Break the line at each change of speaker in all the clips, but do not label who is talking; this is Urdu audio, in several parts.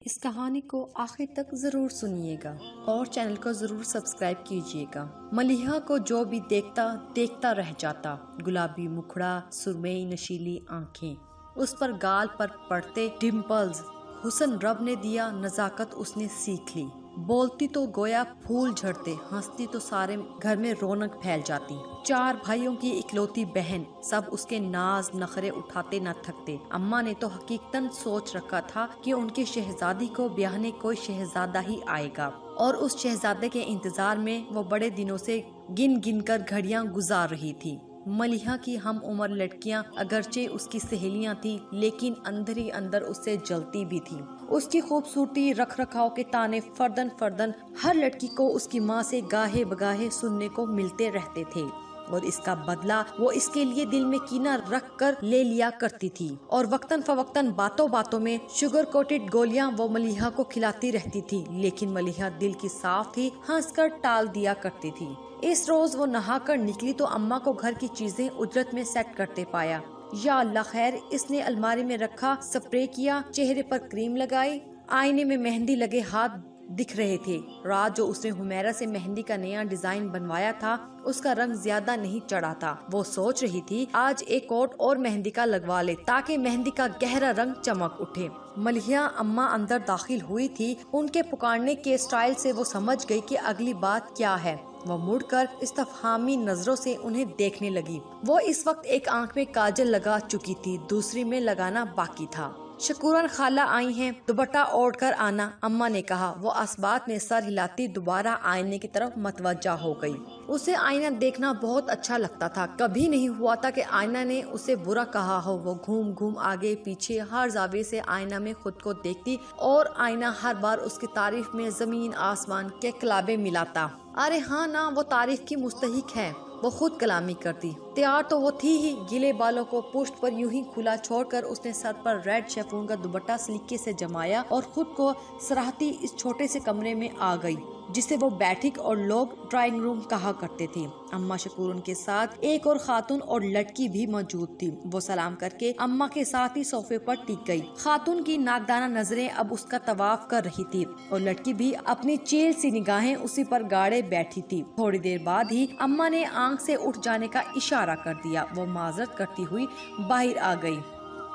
اس کہانی کو آخر تک ضرور سنیے گا اور چینل کو ضرور سبسکرائب کیجیے گا۔ ملیحہ کو جو بھی دیکھتا رہ جاتا، گلابی مکھڑا، سرمئی نشیلی آنکھیں، اس پر گال پر پڑتے ڈمپلز، حسن رب نے دیا، نزاکت اس نے سیکھ لی۔ بولتی تو گویا پھول جھڑتے، ہنستی تو سارے گھر میں رونق پھیل جاتی۔ 4 بھائیوں کی اکلوتی بہن، سب اس کے ناز نخرے اٹھاتے نہ تھکتے۔ اماں نے تو حقیقتاً سوچ رکھا تھا کہ ان کی شہزادی کو بیاہنے کوئی شہزادہ ہی آئے گا، اور اس شہزادے کے انتظار میں وہ بڑے دنوں سے گن کر گھڑیاں گزار رہی تھی۔ ملیحہ کی ہم عمر لڑکیاں اگرچہ اس کی سہیلیاں تھیں، لیکن اندر ہی اندر اس سے جلتی بھی تھیں۔ اس کی خوبصورتی، رکھ رکھاؤ کے تانے فردن ہر لڑکی کو اس کی ماں سے گاہے بگاہے سننے کو ملتے رہتے تھے، اور اس کا بدلہ وہ اس کے لیے دل میں کینہ رکھ کر لے لیا کرتی تھی، اور وقتاً فوقتاً باتوں میں شوگر کوٹڈ گولیاں وہ ملیحہ کو کھلاتی رہتی تھی، لیکن ملیحہ دل کی صاف تھی، ہنس کر ٹال دیا کرتی تھی۔ اس روز وہ نہا کر نکلی تو اماں کو گھر کی چیزیں اجرت میں سیٹ کرتے پایا۔ یا اللہ خیر، اس نے الماری میں رکھا، سپرے کیا، چہرے پر کریم لگائی، آئینے میں مہندی لگے ہاتھ دکھ رہے تھے۔ رات جو اس نے حمیرہ سے مہندی کا نیا ڈیزائن بنوایا تھا، اس کا رنگ زیادہ نہیں چڑھا تھا۔ وہ سوچ رہی تھی آج ایک کوٹ اور مہندی کا لگوا لے تاکہ مہندی کا گہرا رنگ چمک اٹھے۔ ملیحہ اماں اندر داخل ہوئی تھی، ان کے پکارنے کے سٹائل سے وہ سمجھ گئی کہ اگلی بات کیا ہے۔ وہ مڑ کر استفہامی نظروں سے انہیں دیکھنے لگی۔ وہ اس وقت ایک آنکھ میں کاجل لگا چکی تھی، دوسری میں لگانا باقی تھا۔ شکورن خالہ آئی ہیں، دوپٹہ اوڑھ کر آنا، اماں نے کہا۔ وہ اسبات میں سر ہلاتی دوبارہ آئینے کی طرف متوجہ ہو گئی۔ اسے آئینہ دیکھنا بہت اچھا لگتا تھا، کبھی نہیں ہوا تھا کہ آئینہ نے اسے برا کہا ہو۔ وہ گھوم آگے پیچھے ہر زاویے سے آئینہ میں خود کو دیکھتی، اور آئینہ ہر بار اس کی تعریف میں زمین آسمان کے کلابے ملاتا۔ ارے ہاں نا، وہ تعریف کی مستحق ہے، وہ خود کلامی کرتی۔ تیار تو وہ تھی ہی، گیلے بالوں کو پشت پر یوں ہی کھلا چھوڑ کر اس نے سر پر ریڈ شیفون کا دوپٹہ سلیقے سے جمایا اور خود کو سراہتی اس چھوٹے سے کمرے میں آ گئی جسے وہ بیٹھک اور لوگ ڈرائنگ روم کہا کرتے تھے۔ اماں شکورن کے ساتھ ایک اور خاتون اور لڑکی بھی موجود تھی۔ وہ سلام کر کے اماں کے ساتھ ہی صوفے پر ٹک گئی۔ خاتون کی ناقدانہ نظریں اب اس کا طواف کر رہی تھی، اور لڑکی بھی اپنی چیل سی نگاہیں اسی پر گاڑے بیٹھی تھی۔ تھوڑی دیر بعد ہی اماں نے آنکھ سے اٹھ جانے کا اشارہ کر دیا۔ وہ معذرت کرتی ہوئی باہر آ گئی۔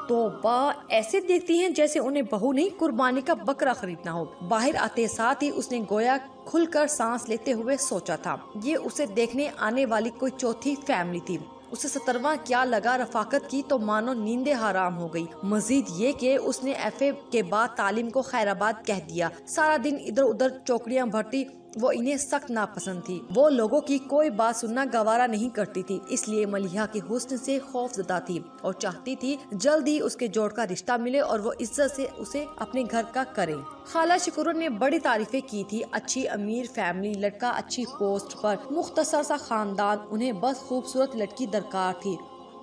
توبہ، ایسے دیکھتی ہیں جیسے انہیں بہو نہیں قربانی کا بکرا خریدنا ہو۔ باہر آتے ساتھ ہی اس نے گویا کھل کر سانس لیتے ہوئے سوچا تھا، یہ اسے دیکھنے آنے والی کوئی چوتھی فیملی تھی۔ اسے 17واں کیا لگا رفاقت کی تو مانو نیندیں حرام ہو گئی۔ مزید یہ کہ اس نے FA کے بعد تعلیم کو خیرآباد کہہ دیا، سارا دن ادھر ادھر چوکڑیاں بھرتی۔ وہ انہیں سخت ناپسند تھی، وہ لوگوں کی کوئی بات سننا گوارا نہیں کرتی تھی، اس لیے ملیحہ کے حسن سے خوف زدہ تھی اور چاہتی تھی جلد ہی اس کے جوڑ کا رشتہ ملے اور وہ عزت سے اسے اپنے گھر کا کرے۔ خالہ شکورن نے بڑی تعریفیں کی تھی، اچھی امیر فیملی، لڑکا اچھی پوسٹ پر، مختصر سا خاندان، انہیں بس خوبصورت لڑکی درکار تھی،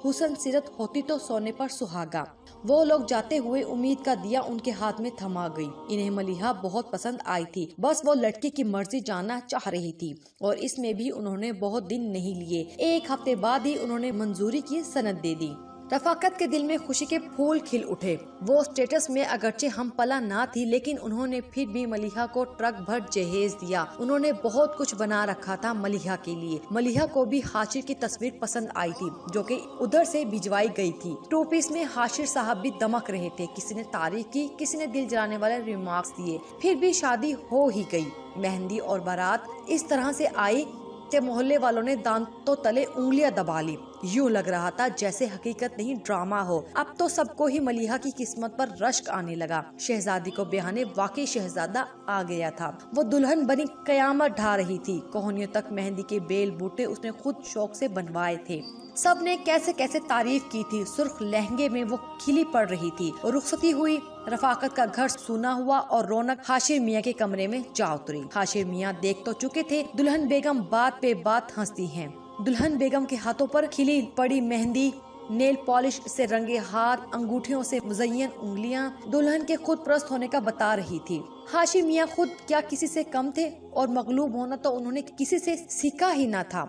حسن سیرت ہوتی تو سونے پر سہاگا۔ وہ لوگ جاتے ہوئے امید کا دیا ان کے ہاتھ میں تھما گئی۔ انہیں ملیحہ بہت پسند آئی تھی، بس وہ لڑکی کی مرضی جاننا چاہ رہی تھی، اور اس میں بھی انہوں نے بہت دن نہیں لیے۔ 1 ہفتے بعد ہی انہوں نے منظوری کی سند دے دی۔ رفاقت کے دل میں خوشی کے پھول کھل اٹھے۔ وہ اسٹیٹس میں اگرچہ ہم پلا نہ تھی، لیکن انہوں نے پھر بھی ملیحہ کو ٹرک بھر جہیز دیا۔ انہوں نے بہت کچھ بنا رکھا تھا ملیحہ کے لیے۔ ملیحہ کو بھی حاشر کی تصویر پسند آئی تھی جو کہ ادھر سے بھجوائی گئی تھی۔ 2 پیس میں حاشر صاحب بھی دمک رہے تھے، کسی نے تعریف کی، کسی نے دل جلانے والے ریمارکس دیے۔ پھر بھی شادی ہو ہی گئی۔ مہندی اور بارات اس طرح سے آئی کہ محلے والوں نے دانتوں تلے انگلیاں دبا لی۔ یوں لگ رہا تھا جیسے حقیقت نہیں ڈرامہ ہو۔ اب تو سب کو ہی ملیحہ کی قسمت پر رشک آنے لگا۔ شہزادی کو بیاہنے واقعی شہزادہ آ گیا تھا۔ وہ دلہن بنی قیامت ڈھا رہی تھی۔ کوہنیوں تک مہندی کے بیل بوٹے اس نے خود شوق سے بنوائے تھے۔ سب نے کیسے تعریف کی تھی۔ سرخ لہنگے میں وہ کھلی پڑ رہی تھی۔ رخصتی ہوئی، رفاقت کا گھر سونا ہوا اور رونق حاشر میاں کے کمرے میں جا اتری۔ حاشر میاں دیکھ تو چکے تھے، دلہن بیگم بات پہ بات ہنستی ہیں۔ دلہن بیگم کے ہاتھوں پر کھلی پڑی مہندی، نیل پالش سے رنگے ہاتھ، انگوٹھیوں سے مزین انگلیاں دلہن کے خود پرست ہونے کا بتا رہی تھی۔ حاشر میاں خود کیا کسی سے کم تھے، اور مغلوب ہونا تو انہوں نے کسی سے سیکھا ہی نہ تھا۔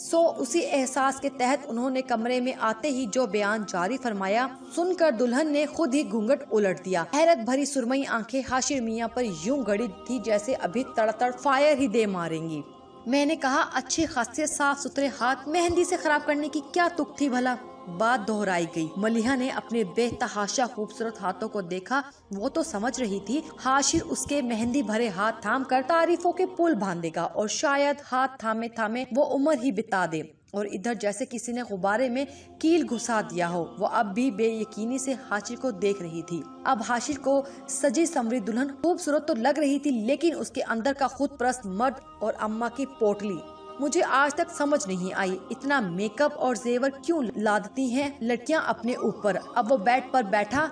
سو اسی احساس کے تحت انہوں نے کمرے میں آتے ہی جو بیان جاری فرمایا سن کر دلہن نے خود ہی گھونگھٹ الٹ دیا۔ حیرت بھری سرمئی آنکھیں حاشر میاں پر یوں گڑی تھی جیسے ابھی تڑ تڑ فائر ہی دے ماریں گی۔ میں نے کہا اچھے خاصے صاف ستھرے ہاتھ مہندی سے خراب کرنے کی کیا تک تھی بھلا؟ بات دہرائی گئی۔ ملیحہ نے اپنے بے تحاشا خوبصورت ہاتھوں کو دیکھا، وہ تو سمجھ رہی تھی حاشر اس کے مہندی بھرے ہاتھ تھام کر تعریفوں کے پل باندھے گا اور شاید ہاتھ تھامے تھامے وہ عمر ہی بتا دے، اور ادھر جیسے کسی نے غبارے میں کیل گھسا دیا ہو۔ وہ اب بھی بے یقینی سے حاشر کو دیکھ رہی تھی۔ اب حاشر کو سجی سنوری دلہن خوبصورت تو لگ رہی تھی، لیکن اس کے اندر کا خود پرست مرد اور اماں کی پوٹلی مجھے آج تک سمجھ نہیں آئی، اتنا میک اپ اور زیور کیوں لادتی ہیں لڑکیاں اپنے اوپر۔ اب وہ بیڈ پر بیٹھا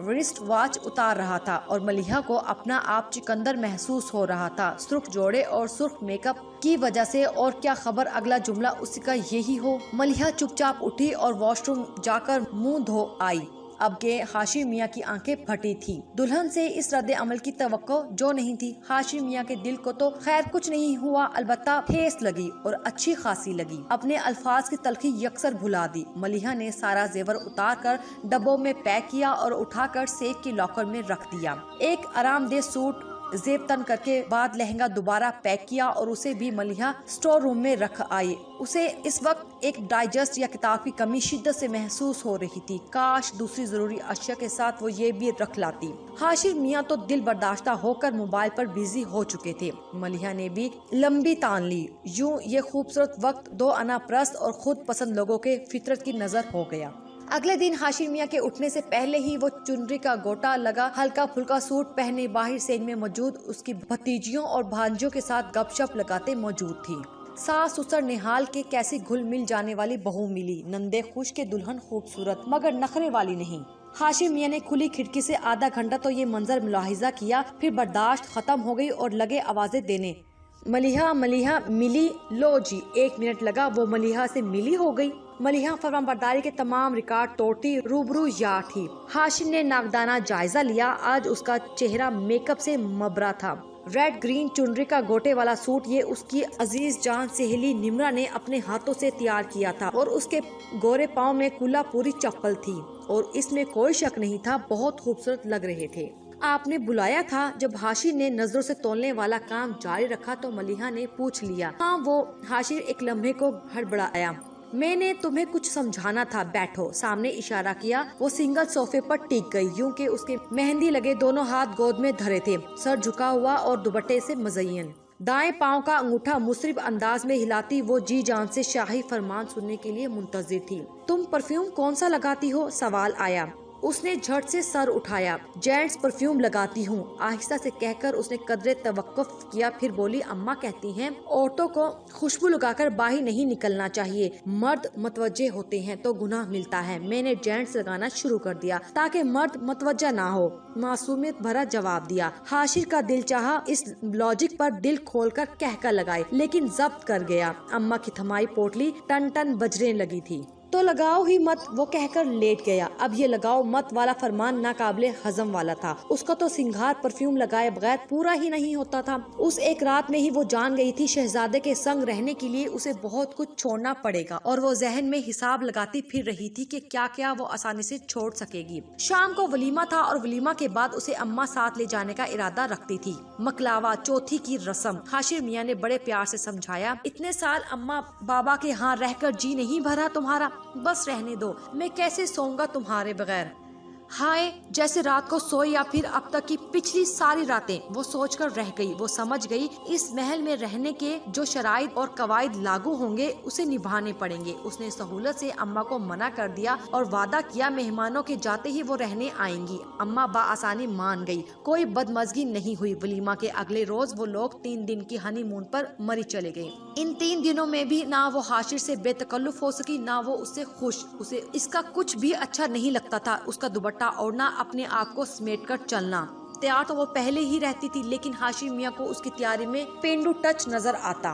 رسٹ واچ اتار رہا تھا اور ملیحہ کو اپنا آپ چکندر محسوس ہو رہا تھا، سرخ جوڑے اور سرخ میک اپ کی وجہ سے، اور کیا خبر اگلا جملہ اسی کا یہی ہو۔ ملیحہ چپ چاپ اٹھی اور واش روم جا کر منہ دھو آئی۔ اب کے حاشر میاں کی آنکھیں پھٹی تھی۔ دلہن سے اس رد عمل کی توقع جو نہیں تھی۔ حاشر میاں کے دل کو تو خیر کچھ نہیں ہوا، البتہ ٹھیس لگی اور اچھی خاصی لگی۔ اپنے الفاظ کی تلخی یکسر بھلا دی۔ ملیحہ نے سارا زیور اتار کر ڈبوں میں پیک کیا اور اٹھا کر سیف کی لاکر میں رکھ دیا۔ ایک آرام دہ سوٹ زیب تن کر کے بعد لہنگا دوبارہ پیک کیا اور اسے بھی ملیحہ سٹور روم میں رکھ آئی۔ اسے اس وقت ایک ڈائجسٹ یا کتاب کی کمی شدت سے محسوس ہو رہی تھی، کاش دوسری ضروری اشیاء کے ساتھ وہ یہ بھی رکھ لاتی۔ حاشر میاں تو دل برداشتہ ہو کر موبائل پر بزی ہو چکے تھے۔ ملیحہ نے بھی لمبی تان لی۔ یوں یہ خوبصورت وقت دو انا پرست اور خود پسند لوگوں کے فطرت کی نظر ہو گیا۔ اگلے دن حاشر میاں کے اٹھنے سے پہلے ہی وہ چنری کا گوٹا لگا ہلکا پھلکا سوٹ پہنے باہر سین میں موجود اس کی بھتیجیوں اور بھانجوں کے ساتھ گپ شپ لگاتے موجود تھی۔ ساس سسر نہال کے کیسی گھل مل جانے والی بہو ملی، نندے خوش کے دلہن خوبصورت مگر نخرے والی نہیں۔ حاشر میاں نے کھلی کھڑکی سے آدھا گھنٹہ تو یہ منظر ملاحظہ کیا، پھر برداشت ختم ہو گئی اور لگے آوازیں دینے، ملیحہ ملیحہ ملی، لو جی 1 منٹ لگا وہ ملیحہ سے ملی ہو گئی۔ ملیحہ فرمان برداری کے تمام ریکارڈ توڑتی روبرو یا تھی۔ حاشر نے ناقدانہ جائزہ لیا، آج اس کا چہرہ میک اپ سے مبرا تھا۔ ریڈ گرین چنری کا گوٹے والا سوٹ یہ اس کی عزیز جان سہیلی نمرا نے اپنے ہاتھوں سے تیار کیا تھا، اور اس کے گورے پاؤں میں کلا پوری چپل تھی، اور اس میں کوئی شک نہیں تھا بہت خوبصورت لگ رہے تھے۔ آپ نے بلایا تھا؟ جب حاشر نے نظروں سے تولنے والا کام جاری رکھا تو ملیحہ نے پوچھ لیا۔ ہاں وہ۔ حاشر ایک لمحے کو ہڑبڑایا۔ میں نے تمہیں کچھ سمجھانا تھا، بیٹھو۔ سامنے اشارہ کیا۔ وہ سنگل صوفے پر ٹک گئی، یوں کہ اس کے مہندی لگے دونوں ہاتھ گود میں دھرے تھے، سر جھکا ہوا اور دوپٹے سے مزین۔ دائیں پاؤں کا انگوٹھا مصرف انداز میں ہلاتی وہ جی جان سے شاہی فرمان سننے کے لیے منتظر تھی۔ تم پرفیوم کون سا لگاتی ہو؟ سوال آیا۔ اس نے جھٹ سے سر اٹھایا۔ جینٹس پرفیوم لگاتی ہوں، آہستہ سے کہہ کر اس نے قدرے توقف کیا، پھر بولی اماں کہتی ہیں عورتوں کو خوشبو لگا کر باہر نہیں نکلنا چاہیے، مرد متوجہ ہوتے ہیں تو گناہ ملتا ہے۔ میں نے جینٹس لگانا شروع کر دیا تاکہ مرد متوجہ نہ ہو، معصومیت بھرا جواب دیا۔ حاشر کا دل چاہا اس لاجک پر دل کھول کر کہکا لگائے، لیکن ضبط کر گیا۔ اماں کی تھمائی پوٹلی ٹن ٹن بجنے لگی تھی۔ تو لگاؤ ہی مت، وہ کہہ کر لیٹ گیا۔ اب یہ لگاؤ مت والا فرمان ناقابل ہضم والا تھا۔ اس کا تو سنگھار پرفیوم لگائے بغیر پورا ہی نہیں ہوتا تھا۔ اس ایک رات میں ہی وہ جان گئی تھی شہزادے کے سنگ رہنے کے لیے اسے بہت کچھ چھوڑنا پڑے گا، اور وہ ذہن میں حساب لگاتی پھر رہی تھی کہ کیا کیا وہ آسانی سے چھوڑ سکے گی۔ شام کو ولیمہ تھا اور ولیمہ کے بعد اسے اماں ساتھ لے جانے کا ارادہ رکھتی تھی۔ مکلاوا چوتھی کی رسم۔ حاشر میاں نے بڑے پیار سے سمجھایا، اتنے سال اماں بابا کے ہاں رہ کر جی نہیں بھرا تمہارا، بس رہنے دو، میں کیسے سوؤں گا تمہارے بغیر۔ ہائے، جیسے رات کو سوئی یا پھر اب تک کی پچھلی ساری راتیں۔ وہ سوچ کر رہ گئی۔ وہ سمجھ گئی اس محل میں رہنے کے جو شرائط اور قواعد لاگو ہوں گے اسے نبھانے پڑیں گے۔ اس نے سہولت سے اماں کو منع کر دیا اور وعدہ کیا مہمانوں کے جاتے ہی وہ رہنے آئیں گی۔ اماں بآسانی مان گئی، کوئی بدمزگی نہیں ہوئی۔ ولیمہ کے اگلے روز وہ لوگ 3 دن کی ہنی مون پر مری چلے گئے۔ ان 3 دنوں میں بھی نہ وہ حاشر سے بے تکلف ہو سکی، نہ وہ اس سے خوش۔ اسے اس کا کچھ بھی اچھا نہیں لگتا تھا، اس کا دوپٹہ اوڑھنا، اپنے آپ کو سمیٹ کر چلنا۔ تیار تو وہ پہلے ہی رہتی تھی، لیکن حاشر میاں کو اس کی تیاری میں پینڈو ٹچ نظر آتا۔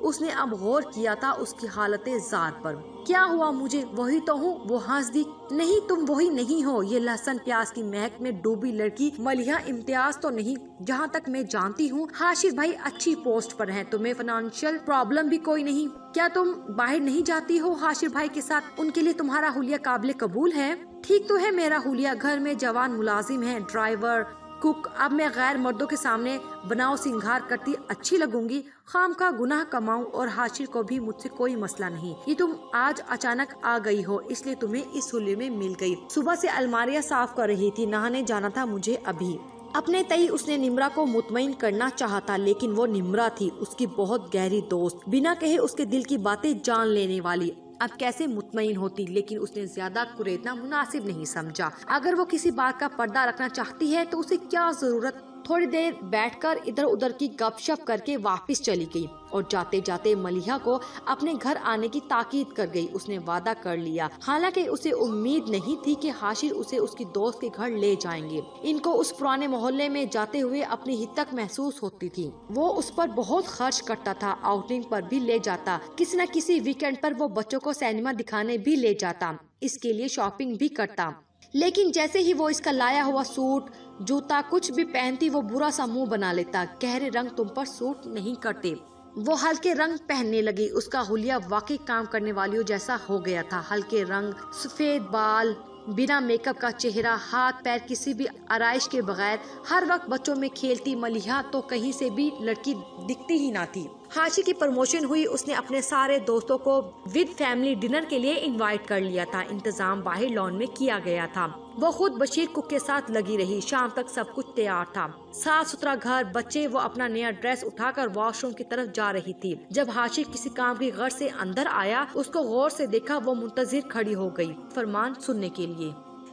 اس نے اب غور کیا تھا اس کی حالت ذات پر۔ کیا ہوا مجھے؟ وہی تو ہوں، وہ ہنس دی۔ نہیں تم وہی نہیں ہو، یہ لہسن پیاز کی مہک میں ڈوبی لڑکی ملیحہ امتیاز تو نہیں۔ جہاں تک میں جانتی ہوں حاشر بھائی اچھی پوسٹ پر ہیں، تمہیں فائنانشل پرابلم بھی کوئی نہیں۔ کیا تم باہر نہیں جاتی ہو حاشر بھائی کے ساتھ؟ ان کے لیے تمہارا حلیہ قابل قبول ہے؟ ٹھیک تو ہے میرا حلیہ، گھر میں جوان ملازم ہے، ڈرائیور، کک۔ اب میں غیر مردوں کے سامنے بناؤ سنگھار کرتی اچھی لگوں گی؟ خام کا گناہ کماؤں، اور حاشر کو بھی مجھ سے کوئی مسئلہ نہیں۔ یہ تم آج اچانک آ گئی ہو اس لیے تمہیں اس حلیے میں مل گئی۔ صبح سے الماریاں صاف کر رہی تھی، نہانے جانا تھا مجھے ابھی۔ اپنے تئی اس نے نمرا کو مطمئن کرنا چاہا تھا، لیکن وہ نمرا تھی اس کی بہت گہری دوست، بنا کہے اس کے دل کی باتیں جان لینے والی۔ اب کیسے مطمئن ہوتی، لیکن اس نے زیادہ کریدنا مناسب نہیں سمجھا۔ اگر وہ کسی بات کا پردہ رکھنا چاہتی ہے تو اسے کیا ضرورت؟ تھوڑی دیر بیٹھ کر ادھر ادھر کی گپ شپ کر کے واپس چلی گئی اور جاتے جاتے ملیحہ کو اپنے گھر آنے کی تاکید کر گئی۔ اس نے وعدہ کر لیا، حالانکہ اسے امید نہیں تھی کہ حاشر اسے اس کی دوست کے گھر لے جائیں گے۔ ان کو اس پرانے محلے میں جاتے ہوئے اپنی ہتک محسوس ہوتی تھی۔ وہ اس پر بہت خرچ کرتا تھا، آؤٹنگ پر بھی لے جاتا، کسی نہ کسی ویکینڈ پر وہ بچوں کو سینما دکھانے بھی لے جاتا، اس کے لیے شاپنگ بھی کرتا۔ لیکن جیسے ہی وہ اس کا لایا ہوا سوٹ، جوتا کچھ بھی پہنتی وہ برا سا منہ بنا لیتا۔ گہرے رنگ تم پر سوٹ نہیں کرتے۔ وہ ہلکے رنگ پہننے لگی۔ اس کا حلیہ واقعی کام کرنے والیوں جیسا ہو گیا تھا، ہلکے رنگ، سفید بال، بنا میک اپ کا چہرہ، ہاتھ پیر کسی بھی آرائش کے بغیر، ہر وقت بچوں میں کھیلتی ملیحہ تو کہیں سے بھی لڑکی دکھتی ہی نہ تھی۔ حاشر کی پروموشن ہوئی، اس نے اپنے سارے دوستوں کو ود فیملی ڈنر کے لیے انوائٹ کر لیا تھا۔ انتظام باہر لان میں کیا گیا تھا۔ وہ خود بشیر کک کے ساتھ لگی رہی۔ شام تک سب کچھ تیار تھا، صاف ستھرا گھر، بچے۔ وہ اپنا نیا ڈریس اٹھا کر واش روم کی طرف جا رہی تھی جب حاشر کسی کام کی غرض سے اندر آیا۔ اس کو غور سے دیکھا، وہ منتظر کھڑی ہو گئی فرمان سننے کے لیے۔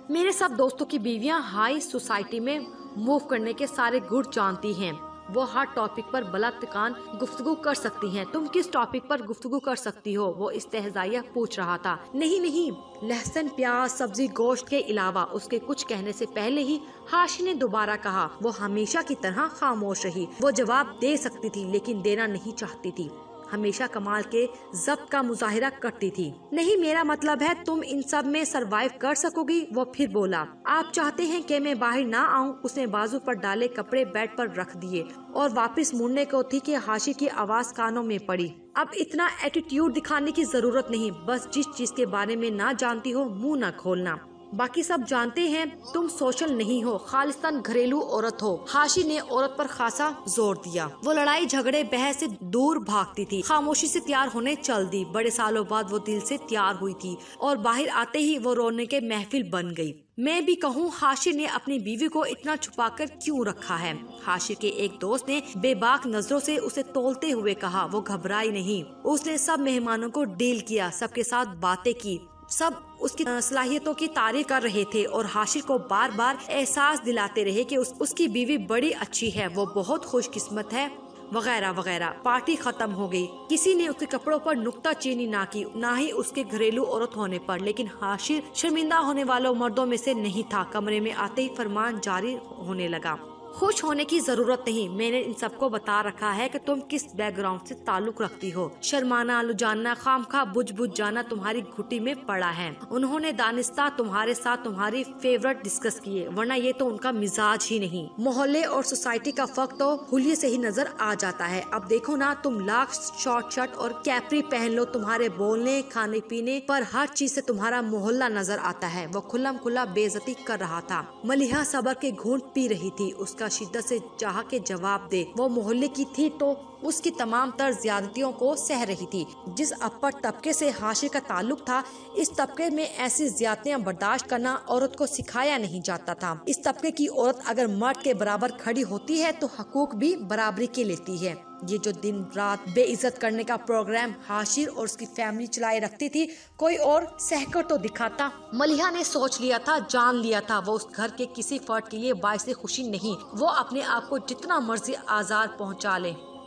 میرے سب دوستوں کی بیویاں ہائی سوسائٹی میں موو کرنے کے سارے گڑ جانتی ہیں، وہ ہر ٹاپک پر بلا تکان گفتگو کر سکتی ہیں۔ تم کس ٹاپک پر گفتگو کر سکتی ہو؟ وہ استہزائیہ پوچھ رہا تھا۔ نہیں، لہسن پیاز سبزی گوشت کے علاوہ۔ اس کے کچھ کہنے سے پہلے ہی حاشر نے دوبارہ کہا۔ وہ ہمیشہ کی طرح خاموش رہی۔ وہ جواب دے سکتی تھی لیکن دینا نہیں چاہتی تھی، ہمیشہ کمال کے ضبط کا مظاہرہ کرتی تھی۔ نہیں، میرا مطلب ہے تم ان سب میں سروائیو کر سکو گی؟ وہ پھر بولا۔ آپ چاہتے ہیں کہ میں باہر نہ آؤں؟ اس نے بازو پر ڈالے کپڑے بیڈ پر رکھ دیے اور واپس مڑنے کو تھی کہ حاشر کی آواز کانوں میں پڑی۔ اب اتنا ایٹیٹیوڈ دکھانے کی ضرورت نہیں، بس جس چیز کے بارے میں نہ جانتی ہو منہ نہ کھولنا، باقی سب جانتے ہیں۔ تم سوشل نہیں ہو، خالصتاً گھریلو عورت ہو۔ حاشر نے عورت پر خاصا زور دیا۔ وہ لڑائی جھگڑے بحث سے دور بھاگتی تھی، خاموشی سے تیار ہونے چل دی۔ بڑے سالوں بعد وہ دل سے تیار ہوئی تھی اور باہر آتے ہی وہ رونے کے محفل بن گئی۔ میں بھی کہوں، حاشر نے اپنی بیوی کو اتنا چھپا کر کیوں رکھا ہے؟ حاشر کے ایک دوست نے بے باک نظروں سے اسے تولتے ہوئے کہا۔ وہ گھبرائی نہیں، اس نے سب مہمانوں کو ڈیل کیا، سب کے ساتھ باتیں کی، سب اس کی صلاحیتوں کی تعریف کر رہے تھے اور حاشر کو بار بار احساس دلاتے رہے کہ اس کی بیوی بڑی اچھی ہے، وہ بہت خوش قسمت ہے، وغیرہ وغیرہ۔ پارٹی ختم ہو گئی۔ کسی نے اس کے کپڑوں پر نکتہ چینی نہ کی، نہ ہی اس کے گھریلو عورت ہونے پر، لیکن حاشر شرمندہ ہونے والوں مردوں میں سے نہیں تھا۔ کمرے میں آتے ہی فرمان جاری ہونے لگا۔ خوش ہونے کی ضرورت نہیں، میں نے ان سب کو بتا رکھا ہے کہ تم کس بیک گراؤنڈ سے تعلق رکھتی ہو۔ شرمانا، لجانا، خامخواہ بجھ بجھ جانا تمہاری گھٹی میں پڑا ہے۔ انہوں نے دانستہ تمہارے ساتھ تمہاری فیورٹ ڈسکس کیے، ورنہ یہ تو ان کا مزاج ہی نہیں۔ محلے اور سوسائٹی کا فرق تو حلیے سے ہی نظر آ جاتا ہے۔ اب دیکھو نا، تم لاکھ شارٹ شرٹ اور کیپری پہن لو، تمہارے بولنے کھانے پینے پر ہر چیز سے تمہارا محلہ نظر آتا ہے۔ وہ کھلم کھلا بے عزتی کر رہا تھا۔ ملیحہ صبر کے گھونٹ پی رہی تھی، اس کا شدت سے چاہا کہ جواب دے۔ وہ محلے کی تھی تو اس کی تمام تر زیادتیوں کو سہ رہی تھی۔ جس اپر طبقے سے حاشر کا تعلق تھا، اس طبقے میں ایسی زیادتیاں برداشت کرنا عورت کو سکھایا نہیں جاتا تھا۔ اس طبقے کی عورت اگر مرد کے برابر کھڑی ہوتی ہے تو حقوق بھی برابری کے لیتی ہے۔ یہ جو دن رات بے عزت کرنے کا پروگرام حاشر اور اس کی فیملی چلائے رکھتی تھی، کوئی اور سہ کر تو دکھاتا۔ ملیحہ نے سوچ لیا تھا، جان لیا تھا، وہ اس گھر کے کسی فرد کے لیے باعث خوشی نہیں۔ وہ اپنے آپ کو جتنا مرضی آزار پہنچا لے،